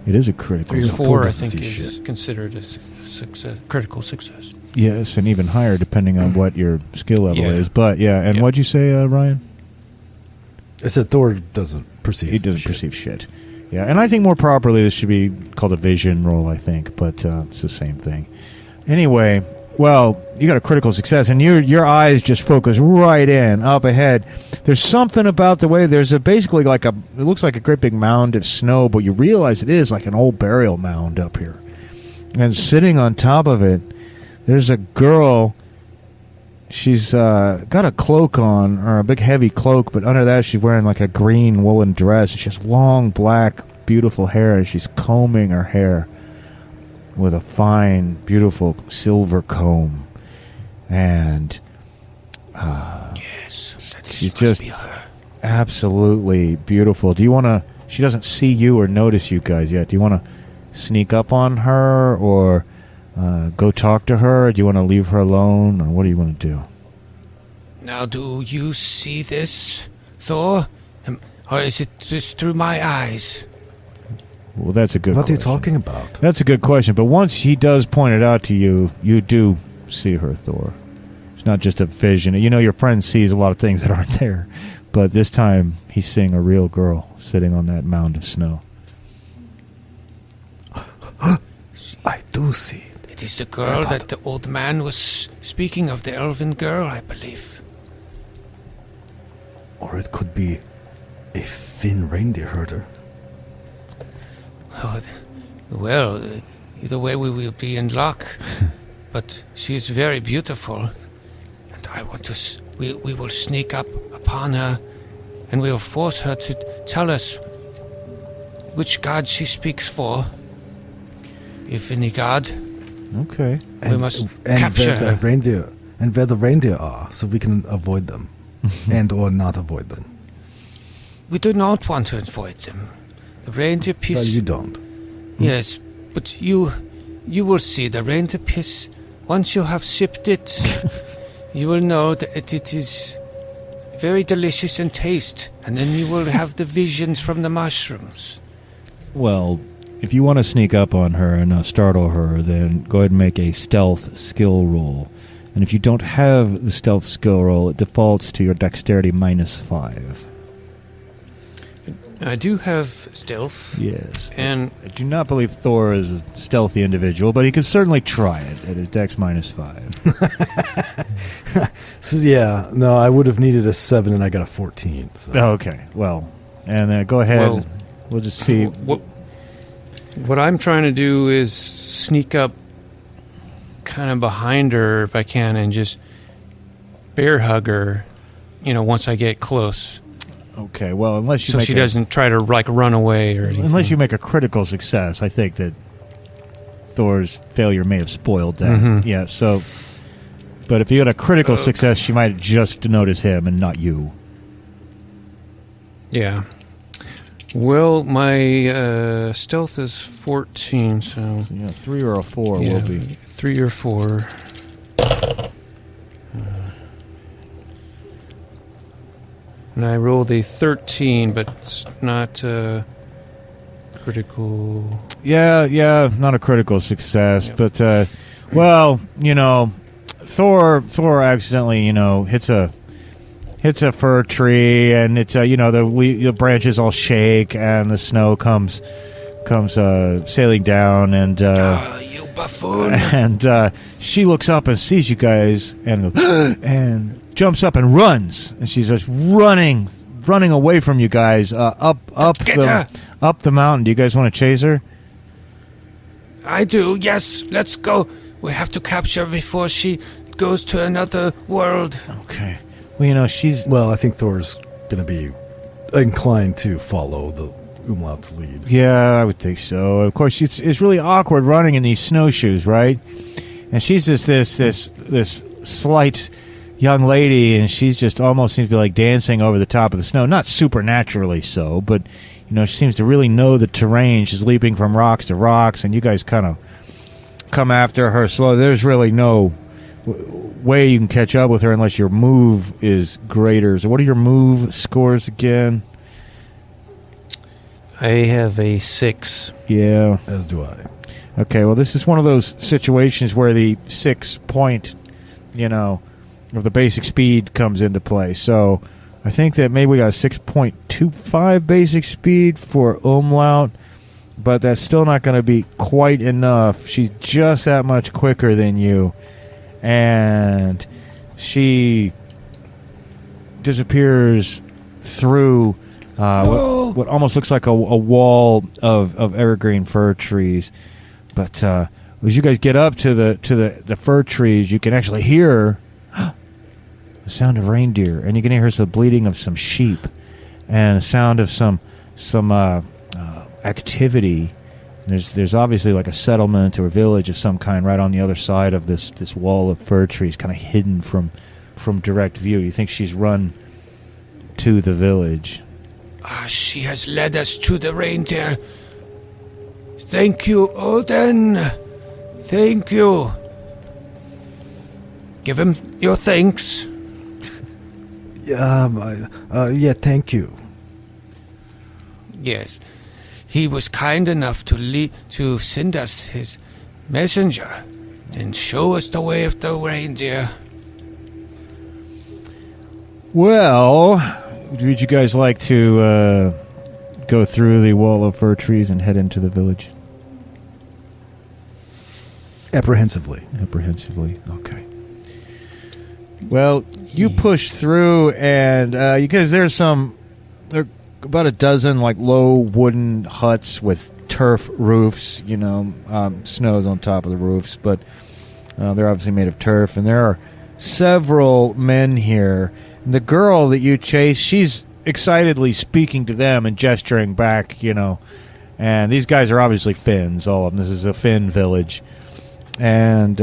It is a critical. 3 or Thor 4, I doesn't think, see is shit. considered a success, critical success. Yes, and even higher depending on what your skill level Yeah. is. But, yeah, and what'd you say, Ryan? I said Thor doesn't perceive. He doesn't shit. perceive shit. Yeah, and I think more properly this should be called a vision roll, I think, but it's the same thing. Anyway, well, you got a critical success, and your eyes just focus right in, up ahead. There's something about the way there's basically it looks like a great big mound of snow, but you realize it is like an old burial mound up here. And sitting on top of it, there's a girl. She's got a cloak on, or a big heavy cloak, but under that she's wearing like a green woolen dress. She has long, black, beautiful hair, and she's combing her hair with a fine, beautiful silver comb. And Yes, she's must just be her. absolutely beautiful. Do you want to... She doesn't see you or notice you guys yet. Do you want to sneak up on her, or... go talk to her? Do you want to leave her alone, or what do you want to do? Now, do you see this, Thor? Or is it just through my eyes? Well, that's a good What are question. you talking about? That's a good question, but once he does point it out to you, you do see her, Thor. It's not just a vision. You know, your friend sees a lot of things that aren't there, but this time he's seeing a real girl sitting on that mound of snow. I do see it. It is the girl thought- that the old man was speaking of, the elven girl, I believe. Or it could be a Finn reindeer herder. Oh, well, either way we will be in luck. But she is very beautiful. And I want to... We will sneak up upon her, and we will force her to tell us which god she speaks for. If any god. Okay. We must capture where the her. reindeer and where the reindeer are, so we can avoid them, and or not avoid them. We do not want to avoid them. The reindeer piece... Well, you don't. Yes, but you will see the reindeer piss. Once you have sipped it, you will know that it is very delicious in taste, and then you will have the visions from the mushrooms. Well, if you want to sneak up on her and startle her, then go ahead and make a stealth skill roll. And if you don't have the stealth skill roll, it defaults to your dexterity -5. I do have stealth. Yes. And I do not believe Thor is a stealthy individual, but he could certainly try it at his dex -5. So, yeah, no, I would have needed a 7 and I got a 14. So. Okay, well, and go ahead. Well, we'll just see. What I'm trying to do is sneak up kind of behind her if I can and just bear hug her, once I get close. Okay, well, unless you So make she doesn't try to, run away or anything. unless you make a critical success, I think that Thor's failure may have spoiled that. Mhm. Yeah, so... But if you had a critical success, she might just notice him and not you. Yeah. Well, my stealth is 14, so... Yeah, 3 or a 4 yeah, will be... 3 or 4. And I rolled a 13, but it's not critical. Yeah, not a critical success, Yeah. but Thor accidentally, hits a fir tree, and it's the branches all shake, and the snow comes sailing down, and You buffoon! and she looks up and sees you guys, and goes, and jumps up and runs, and she's just running away from you guys up Get her! the mountain. Do you guys want to chase her? I do, yes. Let's go. We have to capture her before she goes to another world. Okay. Well, she's... Well, I think Thor's going to be inclined to follow the Umlaut's lead. Yeah, I would think so. Of course, it's really awkward running in these snowshoes, right? And she's just this slight young lady, and she's just almost seems to be like dancing over the top of the snow. Not supernaturally so, but she seems to really know the terrain. She's leaping from rocks to rocks, and you guys kind of come after her slow. There's really no way you can catch up with her unless your move is greater. So what are your move scores again? I have a 6. Yeah. As do I. Okay, well, this is one of those situations where the 6 point, of the basic speed comes into play. So I think that maybe we got a 6.25 basic speed for Umlaut, but that's still not going to be quite enough. She's just that much quicker than you, and she disappears through what almost looks like a wall of evergreen fir trees. But as you guys get up to the fir trees, you can actually hear the sound of reindeer, and you can hear the bleating of some sheep, and the sound of some activity. There's obviously like a settlement or a village of some kind right on the other side of this wall of fir trees, kind of hidden from direct view. You think she's run to the village. She has led us to the reindeer. Thank you, Odin. Thank you. Give him your thanks. Yeah, thank you. Yes. He was kind enough to send us his messenger and show us the way of the reindeer. Well, would you guys like to go through the wall of fir trees and head into the village? Apprehensively. Okay. Well, you push through, and you guys, there are about a dozen like low wooden huts with turf roofs. Snow's on top of the roofs, but they're obviously made of turf, and there are several men here. And the girl that you chase, she's excitedly speaking to them and gesturing back, and these guys are obviously Finns, all of them. This is a Finn village. And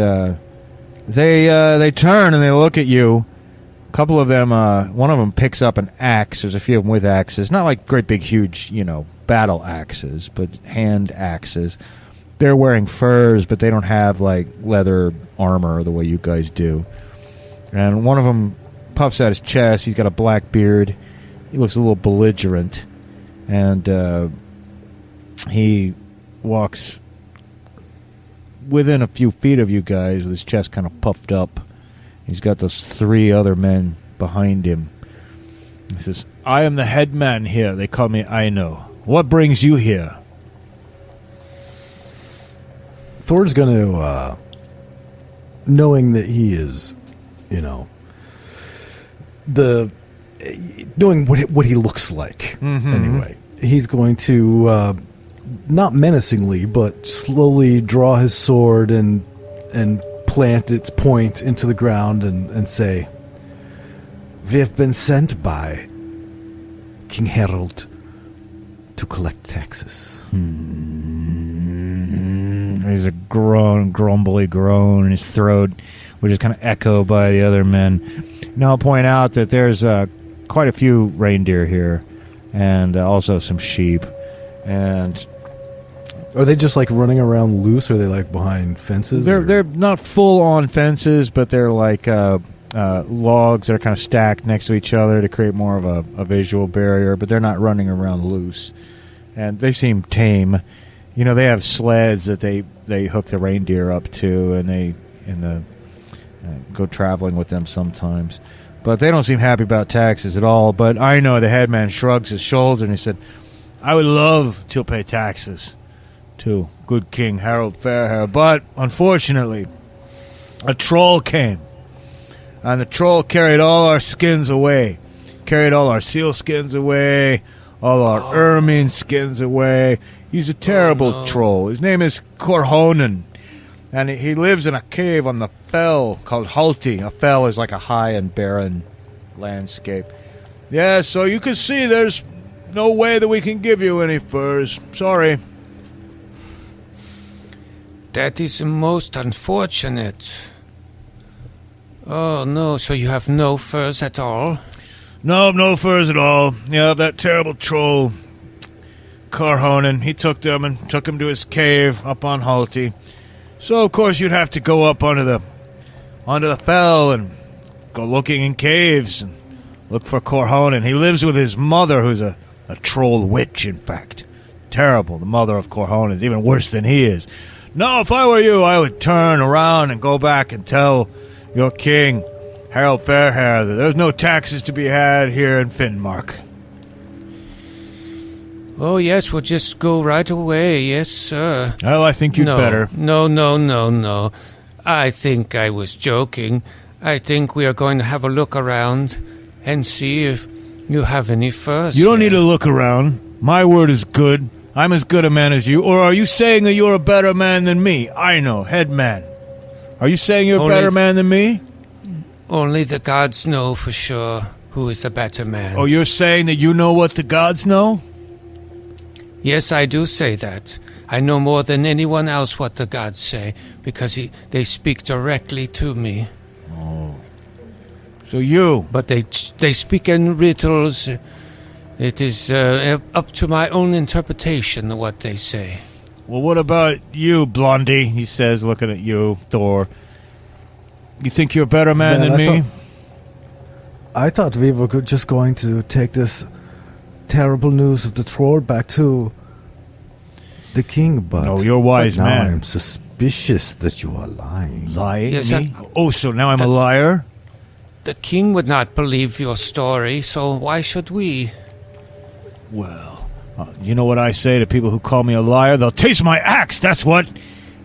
they turn and they look at you. A couple of them, one of them picks up an axe. There's a few of them with axes. Not like great big, huge, battle axes, but hand axes. They're wearing furs, but they don't have, like, leather armor the way you guys do. And one of them puffs out his chest. He's got a black beard. He looks a little belligerent. And he walks within a few feet of you guys with his chest kind of puffed up. He's got those 3 other men behind him. He says, I am the head man here. They call me Aino. What brings you here? Thor's going to, knowing that he is, knowing what he looks like, anyway, he's going to, not menacingly, but slowly draw his sword and plant its point into the ground and say, "We have been sent by King Harold to collect taxes." There's a grumbly groan in his throat, which is kind of echoed by the other men. Now I'll point out that there's quite a few reindeer here, and also some sheep. And are they just like running around loose, or are they like behind fences? They're not full on fences, but they're like logs that are kind of stacked next to each other to create more of a visual barrier, but they're not running around loose. And they seem tame. They have sleds that they hook the reindeer up to, and they go traveling with them sometimes. But they don't seem happy about taxes at all. But I know the headman shrugs his shoulders and he said, I would love to pay taxes to good King Harold Fairhair, but unfortunately a troll came, and the troll carried all our skins away, carried all our seal skins away, all our ermine skins away. He's a terrible troll. His name is Korhonen, and he lives in a cave on the fell called Halti. A fell is like a high and barren landscape. Yeah, so you can see there's no way that we can give you any furs. Sorry. That is most unfortunate. Oh, no, so you have no furs at all? No furs at all. Yeah, that terrible troll, Karhonen, he took them and took him to his cave up on Halti. So, of course, you'd have to go up onto the fell and go looking in caves and look for Karhonen. He lives with his mother, who's a troll witch, in fact. Terrible. The mother of Karhonen is even worse than he is. No, if I were you, I would turn around and go back and tell your king, Harold Fairhair, that there's no taxes to be had here in Finnmark. Oh, yes, we'll just go right away. Yes, sir. Well, I think you'd better. No. I think I was joking. I think we are going to have a look around and see if you have any furs. You don't need to look around. My word is good. I'm as good a man as you. Or are you saying that you're a better man than me? I know, head man. Are you saying you're a better man than me? Only the gods know for sure who is the better man. Oh, you're saying that you know what the gods know? Yes, I do say that. I know more than anyone else what the gods say, because they speak directly to me. Oh. So you... But they speak in riddles. It is up to my own interpretation what they say. Well, what about you, Blondie? He says, looking at you, Thor. You think you're a better man than me? I thought we were just going to take this terrible news of the troll back to the king, but... Oh, you're a wise man. Now I'm suspicious that you are lying. Lying? Yes, me? So now I'm a liar? The king would not believe your story, so why should we? Well, you know what I say to people who call me a liar? They'll taste my axe, that's what!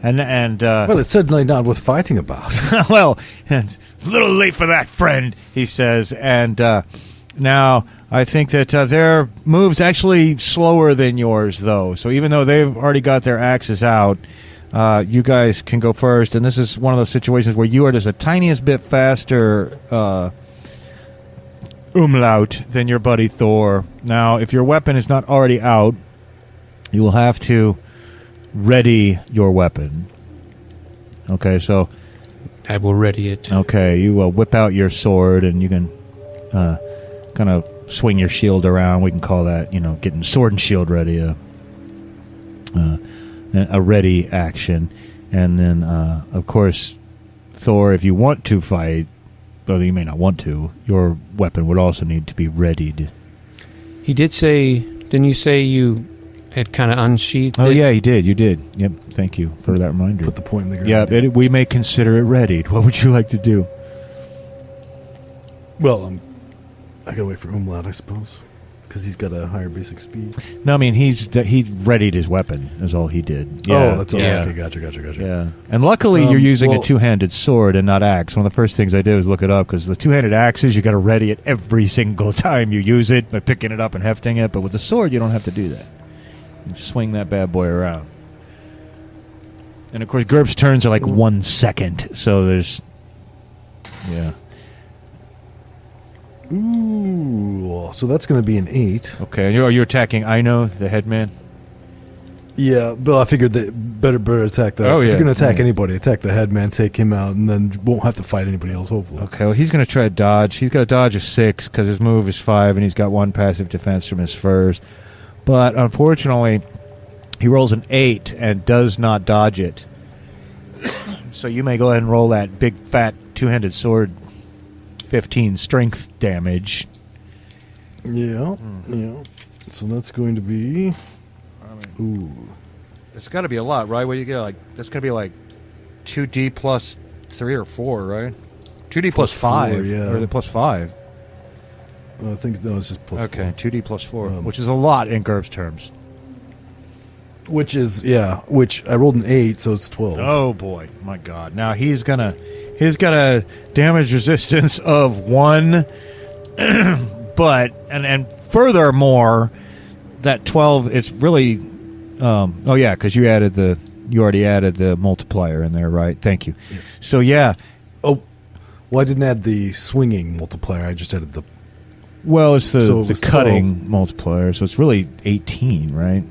Well, it's certainly not worth fighting about. Well, it's a little late for that, friend, he says. And now I think that their move's actually slower than yours, though. So even though they've already got their axes out, you guys can go first. And this is one of those situations where you are just a tiniest bit faster, Umlaut, than your buddy Thor. Now, if your weapon is not already out, you will have to ready your weapon. Okay, so... I will ready it. Okay, you whip out your sword, and you can kind of swing your shield around. We can call that, getting sword and shield ready, a ready action. And then, of course, Thor, if you want to fight, though you may not want to, your weapon would also need to be readied. He did say... Didn't you say you had kind of unsheathed it? Yeah, you did. Yep, thank you for that reminder. Put the point in the ground. Yeah, we may consider it readied. What would you like to do? Well, I gotta wait for Umlaut, I suppose, because he's got a higher basic speed. No, I mean, he readied his weapon, is all he did. Yeah, oh, that's all. Yeah. Okay, gotcha. Yeah, and luckily you're using a two-handed sword and not axe. One of the first things I did was look it up, because the two-handed axes, you got to ready it every single time you use it by picking it up and hefting it, but with the sword, you don't have to do that. You swing that bad boy around. And, of course, GURPS turns are like 1 second, so there's... Yeah. Ooh, so that's going to be an 8. Okay, and you're attacking Aino, the headman? Yeah, but I figured that better attack the... If you're going to attack anybody, attack the headman, take him out, and then won't have to fight anybody else, hopefully. Okay, well, he's going to try to dodge. He's got to dodge a 6, because his move is 5, and he's got 1 passive defense from his furs. But, unfortunately, he rolls an 8 and does not dodge it. So you may go ahead and roll that big, fat, two-handed sword 15 strength damage. Yeah. So that's going to be... Ooh. It's got to be a lot, right? What do you get? That's going to be like 2d plus 3 or 4, right? 2d plus 5. 4, yeah. Or the plus 5. I think, no, it's just plus 4. Okay, 2d plus 4, which is a lot in GURPS terms. Which I rolled an 8, so it's 12. Oh, boy. My God. Now, he's got a damage resistance of 1, but, and furthermore, that 12 is really, because you already added the multiplier in there, right? Thank you. Yeah. So, yeah. Oh, well, I didn't add the swinging multiplier. I just added the Well, it's So it the was cutting 12. multiplier, so it's really 18, right?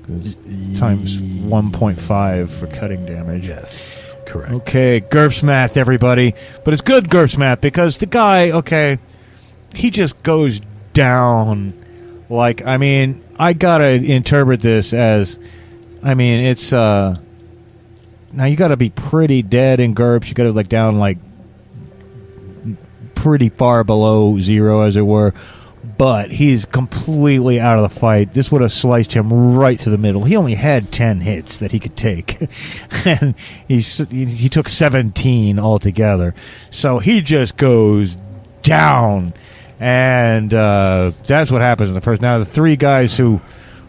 'Cause times 1.5 for cutting damage. Yes, correct. Okay, GURPS math, everybody. But it's good GURPS math because the guy, okay, he just goes down. Like, I mean, I gotta interpret this as, I mean, it's, now you gotta be pretty dead in GURPS. You gotta, like, down, like, pretty far below zero, as it were. But he's completely out of the fight. This would have sliced him right through the middle. He only had 10 hits that he could take. And he took 17 altogether. So he just goes down. And that's what happens in the first. Now, the three guys who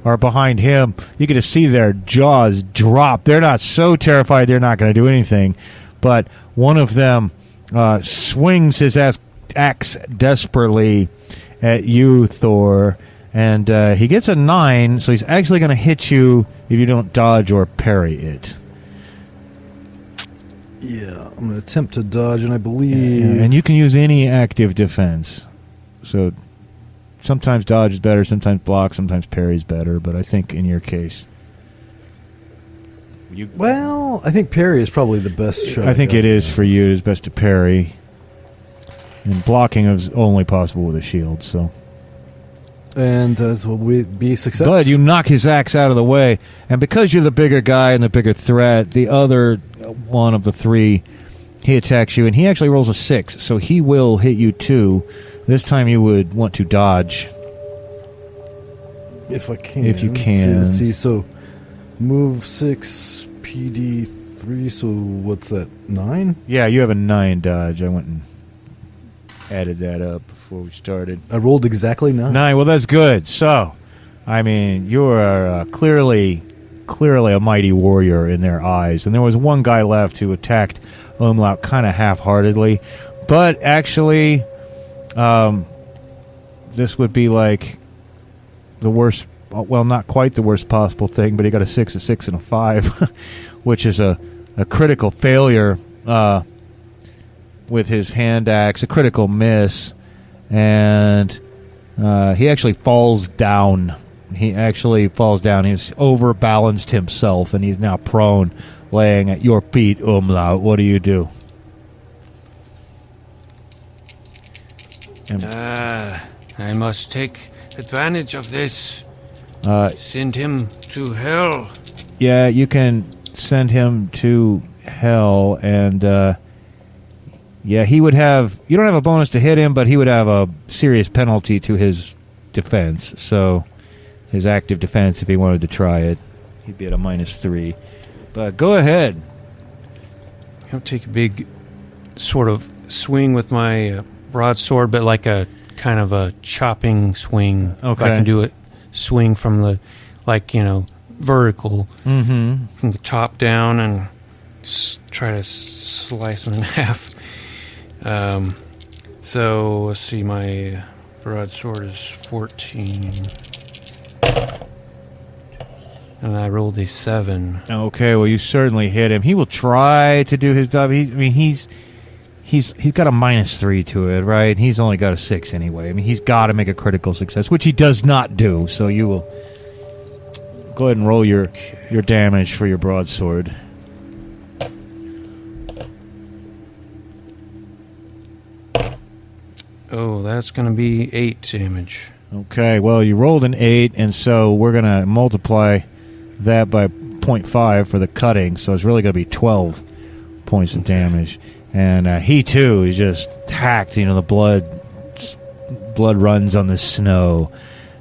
are behind him, you get to see their jaws drop. They're not so terrified they're not going to do anything. But one of them swings his axe desperately at you, Thor, and he gets a 9, so he's actually going to hit you if you don't dodge or parry it. Yeah, I'm going to attempt to dodge, and I believe... Yeah, and you can use any active defense. So sometimes dodge is better, sometimes block, sometimes parry is better, but I think in your case... Well, I think parry is probably the best shot. I think it is for you. It's best to parry. And blocking is only possible with a shield, so... And as will we be successful. But you knock his axe out of the way, and because you're the bigger guy and the bigger threat, the other one of the three, he attacks you, and he actually rolls a 6, so he will hit you too. This time you would want to dodge. If I can. If you can. Let's see, so move 6, PD 3, so what's that, 9? Yeah, you have a 9 dodge. I went and added that up before we started. I rolled exactly 9. 9, well, that's good. So, I mean, you are clearly a mighty warrior in their eyes. And there was one guy left who attacked Umlaut kind of half-heartedly. But actually, this would be like the worst, well, not quite the worst possible thing, but he got a 6, a 6, and a 5, which is a critical failure with his hand axe, a critical miss. And he actually falls down. He's overbalanced himself, and he's now prone, laying at your feet, Umlaut. What do you do? I must take advantage of this. Send him to hell. Yeah, you can send him to hell, and yeah, he would have... You don't have a bonus to hit him, but he would have a serious penalty to his defense. So, his active defense, if he wanted to try it, he'd be at a -3. But go ahead. I'll take a big sort of swing with my broadsword, but like a kind of a chopping swing. Okay. If I can do it, swing from the, like, vertical, from the top down, and try to slice him in half. So let's see, my broadsword is 14, and I rolled a 7. Okay, well, you certainly hit him. He will try to do his job. He's got a -3 to it, right? He's only got a 6 anyway. I mean, he's got to make a critical success, which he does not do. So you will go ahead and roll your damage for your broadsword. Oh, that's going to be 8 damage. Okay, well, you rolled an 8, and so we're going to multiply that by 0.5 for the cutting, so it's really going to be 12 points of damage. And he, too, is just hacked. The blood runs on the snow.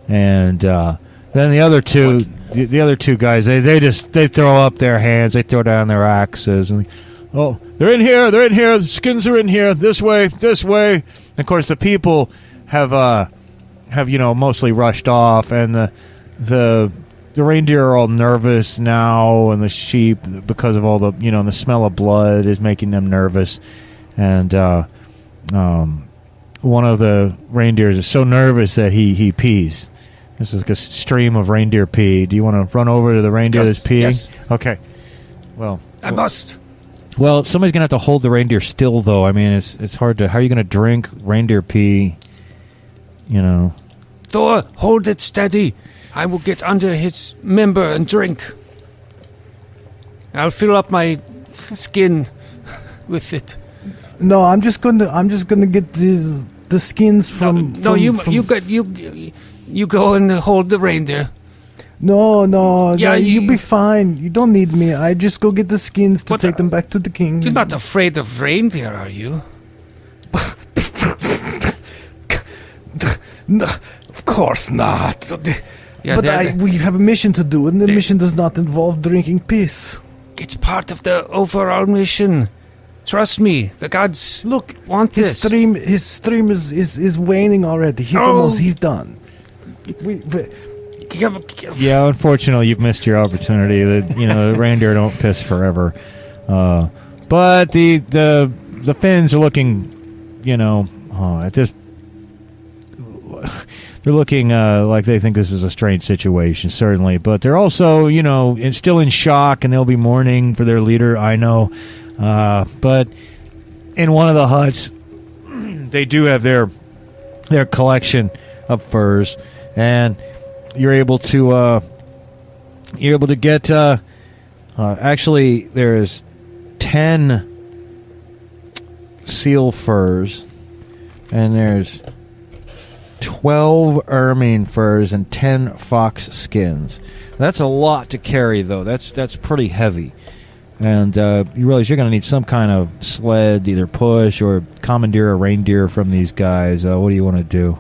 And then the other two guys, they throw up their hands, they throw down their axes, and oh, they're in here, the skins are in here, this way. And of course, the people have mostly rushed off, and the reindeer are all nervous now, and the sheep, because of all the the smell of blood is making them nervous. And one of the reindeers is so nervous that he pees. This is like a stream of reindeer pee. Do you want to run over to the reindeer that's peeing? Yes. Okay. Well, I must. Well, somebody's gonna have to hold the reindeer still, though. I mean, it's hard to. How are you gonna drink reindeer pee? Thor, hold it steady. I will get under his member and drink. I'll fill up my skin with it. No, I'm just gonna get the skins from. You go and hold the reindeer. No, Yeah, you'll be fine. You don't need me. I just go get the skins to take them back to the king. You're not afraid of reindeer, are you? No, of course not. Yeah, but we have a mission to do, and the mission does not involve drinking piss. It's part of the overall mission. Trust me, the gods want this. His stream is waning already. He's done. Yeah, unfortunately, you've missed your opportunity. The reindeer don't piss forever, but the Finns are looking, at this. They're looking like they think this is a strange situation, certainly, but they're also, still in shock, and they'll be mourning for their leader. I know, but in one of the huts, they do have their collection of furs, and you're able to get actually there's 10 seal furs, and there's 12 ermine furs and 10 fox skins. That's a lot to carry, though. That's pretty heavy, and you realize you're going to need some kind of sled, either push or commandeer a reindeer from these guys. What do you want to do?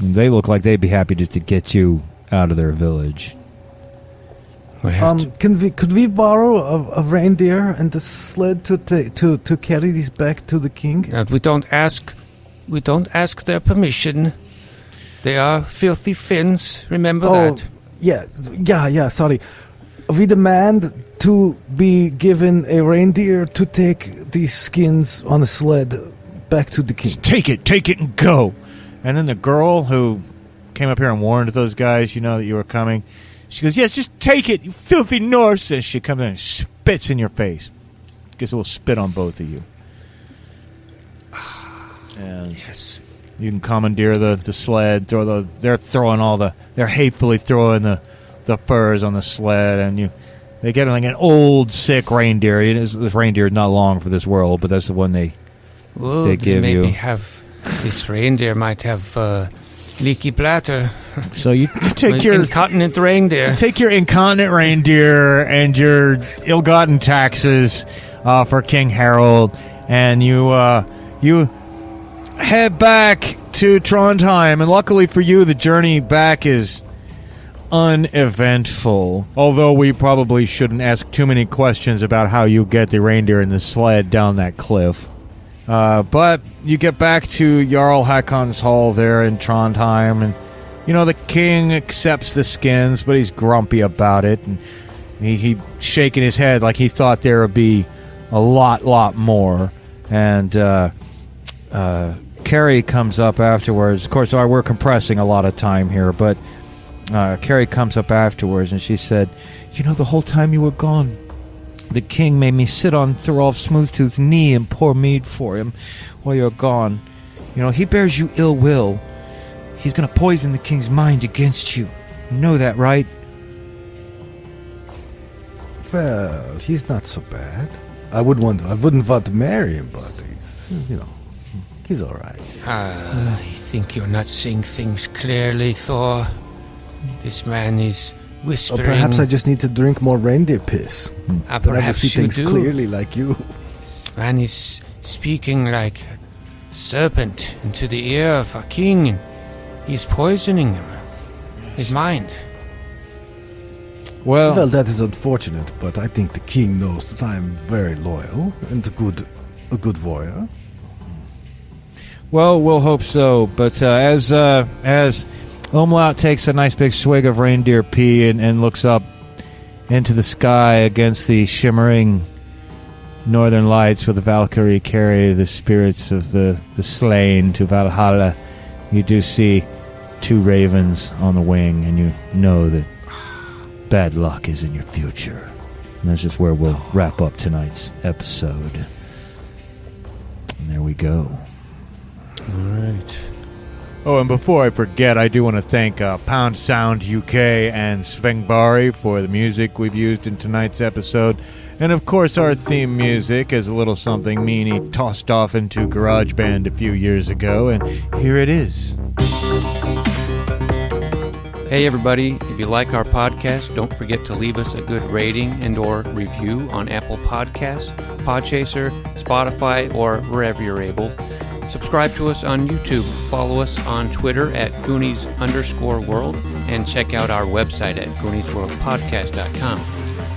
They look like they'd be happy just to get you out of their village. Could we borrow a reindeer and the sled to carry these back to the king? We don't ask their permission. They are filthy Finns. Remember that. Yeah. Sorry. We demand to be given a reindeer to take these skins on a sled back to the king. Just take it, and go. And then the girl who came up here and warned those guys, that you were coming, she goes, "Yes, just take it, you filthy Norse." And she comes in and spits in your face. Gets a little spit on both of you. And yes, you can commandeer the sled. They're hatefully throwing the furs on the sled, and they get like an old sick reindeer. This reindeer is not long for this world, but that's the one they give you. This reindeer might have leaky bladder. So you take your incontinent reindeer. Take your incontinent reindeer and your ill-gotten taxes for King Harold, and you head back to Trondheim. And luckily for you, the journey back is uneventful. Although we probably shouldn't ask too many questions about how you get the reindeer and the sled down that cliff. But you get back to Jarl Hakon's hall there in Trondheim, and the king accepts the skins, but he's grumpy about it, and he's shaking his head like he thought there would be a lot more. And Carrie comes up afterwards. Of course, we're compressing a lot of time here, but Carrie comes up afterwards, and she said, the whole time you were gone, the king made me sit on Thorolf Smooth-Tooth's knee and pour mead for him while you're gone. He bears you ill will. He's going to poison the king's mind against you. You know that, right? Well, he's not so bad. I wouldn't want to marry him, but he's all right. I think you're not seeing things clearly, Thor. This man is whispering. Or perhaps I just need to drink more reindeer piss. Perhaps see things clearly like you. This man is speaking like a serpent into the ear of a king. He's poisoning his mind. Well, that is unfortunate, but I think the king knows that I am very loyal and a good warrior. Well, we'll hope so. But as Umlaut takes a nice big swig of reindeer pee and looks up into the sky against the shimmering northern lights where the Valkyrie carry the spirits of the slain to Valhalla, you do see 2 ravens on the wing, and you know that bad luck is in your future. And this is where we'll wrap up tonight's episode. And there we go. All right. Oh, and before I forget, I do want to thank Pound Sound UK and Svengbari for the music we've used in tonight's episode. And of course, our theme music is a little something Meanie tossed off into GarageBand a few years ago, and here it is. Hey everybody, if you like our podcast, don't forget to leave us a good rating and or review on Apple Podcasts, Podchaser, Spotify, or wherever you're able. Subscribe to us on YouTube, follow us on Twitter at Goonies_world, and check out our website at GooniesWorldPodcast.com.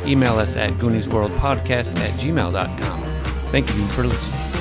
Email us at GooniesWorldPodcast@gmail.com. Thank you for listening.